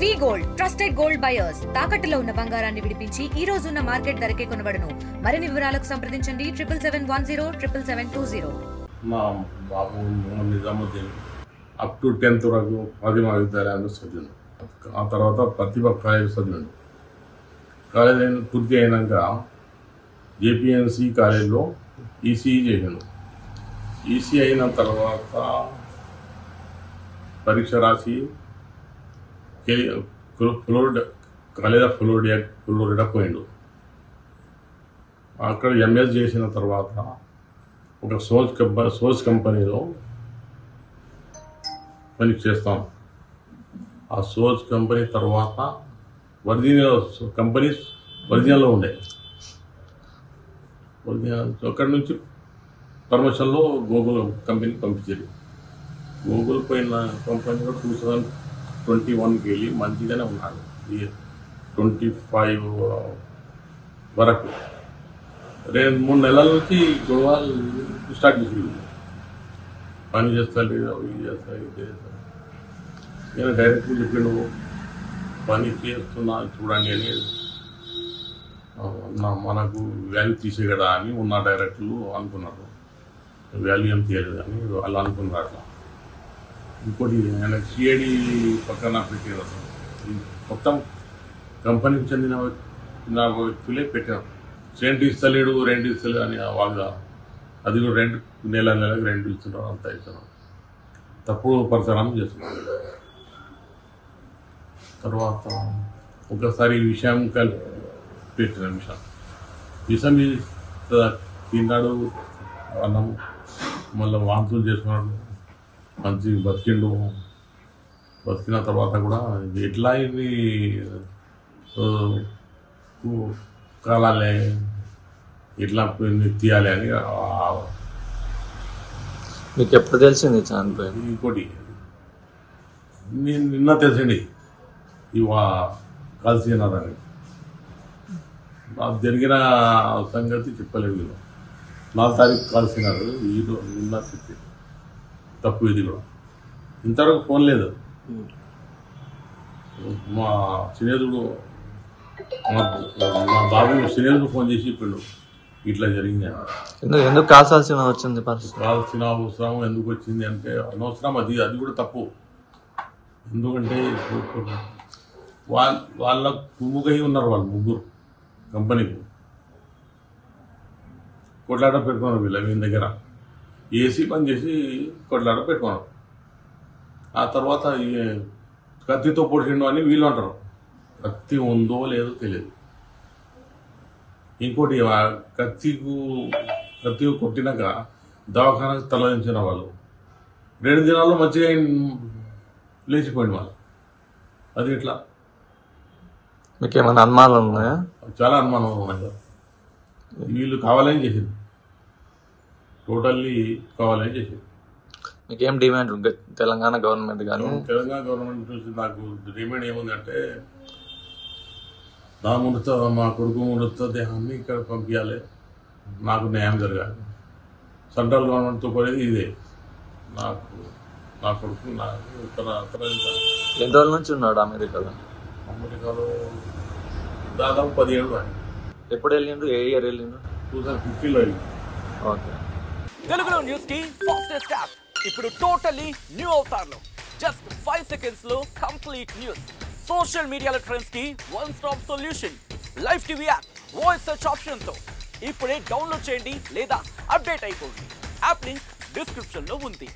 వి gold trusted gold buyers తాకట్టులో ఉన్న బంగారాన్ని విడిపించి ఈ రోజు ఉన్న మార్కెట్ ధరకే కొనబడును. మరిన్ని వివరాలకు సంప్రదించండి 7710 మా బాబు నిజాముద్దీన్ అప్ టు 10th వరకు ఫాతిమా విద్యాలయంలో చదివాను. ఆ తర్వాత ప్రతిభ కాలేజ్ చదివాను. కాలేజ్ పూర్తి అయినాక జేపీఎన్సీ కాలేజ్లో ఈసీఈ చేశాను. ఈసీ అయిన తర్వాత పరీక్ష రాసి కాలేజ్ ఆఫ్ ఫ్లోరిడా పోయిండు. అక్కడ ఎంఎస్ చేసిన తర్వాత ఒక సోర్స్ కంపెనీలో పని చేస్తాం. ఆ సోర్స్ కంపెనీ తర్వాత ఒరిజినల్లో ఉండే అక్కడి నుంచి పర్మిషన్లో గూగుల్ కంపెనీ పంపించారు. గూగుల్ పోయిన కంపెనీలో 2021కి వెళ్ళి మంచిగానే ఉన్నాడు. 25 వరకు 2-3 నెలల నుంచి గొడవలు స్టార్ట్ చేసి పని చేస్తాడు, ఇది చేస్తాడు, ఇది చేస్తాడు. నేను డైరెక్ట్గా చెప్పిండు పని చేస్తున్నా చూడండి అని. మనకు వాల్యూ తీసే కదా అని ఉన్న డైరెక్టర్లు అనుకున్నారు. వాల్యూ ఏం తీయలేదు అని వాళ్ళు అనుకున్నారు. అట్లా ఇంకోటి ఆయన సిఐడి పక్కన పెట్టారు. మొత్తం కంపెనీకి చెందిన వ్యక్తులే పెట్టారు. రెంట్ ఇస్తలేడు అని వాళ్ళు అది కూడా నెలకు రెంట్ ఇస్తున్నారు, అంతా ఇస్తున్నారు. తప్పుడు పరిసరాలు చేస్తున్నారు. తర్వాత ఒకసారి ఈ విషయం పెట్టిన విషం తిన్నాడు, అన్నం మళ్ళీ వాంతులు చేసుకున్నాడు. మంచి బతికిన తర్వాత కూడా ఎట్లా ఇవి కాలాలే ఇట్లా తీయాలి అని. మీకు ఎప్పుడు తెలిసింది చనిపోయింది? ఇంకోటి నిన్న తెలిసిండి కలిసినారని. జరిగిన సంగతి చెప్పలేదు. 4 తారీఖు కలిసినారు. నిన్న చెప్పి తప్పు. ఇది కూడా ఇంతవరకు ఫోన్ లేదు. మా స్నేహితుడు మా బాబు స్నేహితుడు ఫోన్ చేసి ఇప్పుడు ఇట్లా జరిగింది. ఎందుకు కాల్సాల్సిన వచ్చింది? కాల్సిన అవసరం ఎందుకు వచ్చింది అంటే అనవసరం. అది కూడా తప్పు. ఎందుకంటే వాళ్ళ కుమ్ముగై ఉన్నారు. వాళ్ళు ముగ్గురు కంపెనీకి కొట్లాట పెట్టుకున్నారు. వీళ్ళ దగ్గర ఏసీ పని చేసి కొట్లాట పెట్టుకున్నారు. ఆ తర్వాత కత్తితో పొడిచిండు అని వీళ్ళు అంటారు. కత్తి ఉందో లేదో తెలియదు. ఇంకోటి కత్తి కొట్టినాక దవాఖానకు తరలించిన వాళ్ళు 2 దినాల్లో మంచిగా లేచిపోయింది వాళ్ళు. అది ఎట్లా? మీకు ఏమైనా అనుమానాలు ఉన్నాయా? చాలా అనుమానాలు ఉన్నాయి. వీళ్ళు కావాలని చేసింది, టోటల్లీ కావాలని చేసింది. మీకేం డిమాండ్ ఉంది తెలంగాణ గవర్నమెంట్ కానీ? తెలంగాణ గవర్నమెంట్ నుంచి నాకు డిమాండ్ ఏముందంటే నా మృత మా కొడుకు మృతదేహాన్ని ఇక్కడ పంపించాలి, నాకు న్యాయం జరగాలి. సెంట్రల్ గవర్నమెంట్తో పోయేది ఇదే. నా కొడుకు ఎన్ని రోజుల నుంచి ఉన్నాడు అమెరికాలో? దాదాపు 10 ఏళ్ళు. ఎప్పుడు వెళ్ళిండు? ఏ ఇయర్ వెళ్ళిండు? 2015లో వెళ్ళిండు. ఓకే. తెలుగులో న్యూస్ కి ఫాస్టెస్ట్ యాప్ ఇప్పుడు టోటల్లీ న్యూ అవతార్లో జస్ట్ 5 seconds లో కంప్లీట్ న్యూస్. సోషల్ మీడియాలో ట్రెండ్స్ కి one stop solution. Live TV app voice search option తో ఇప్పుడే డౌన్లోడ్ చేయండి లేదా అప్డేట్ అయిపోండి. యాప్ లింక్ డిస్క్రిప్షన్ లో ఉంది.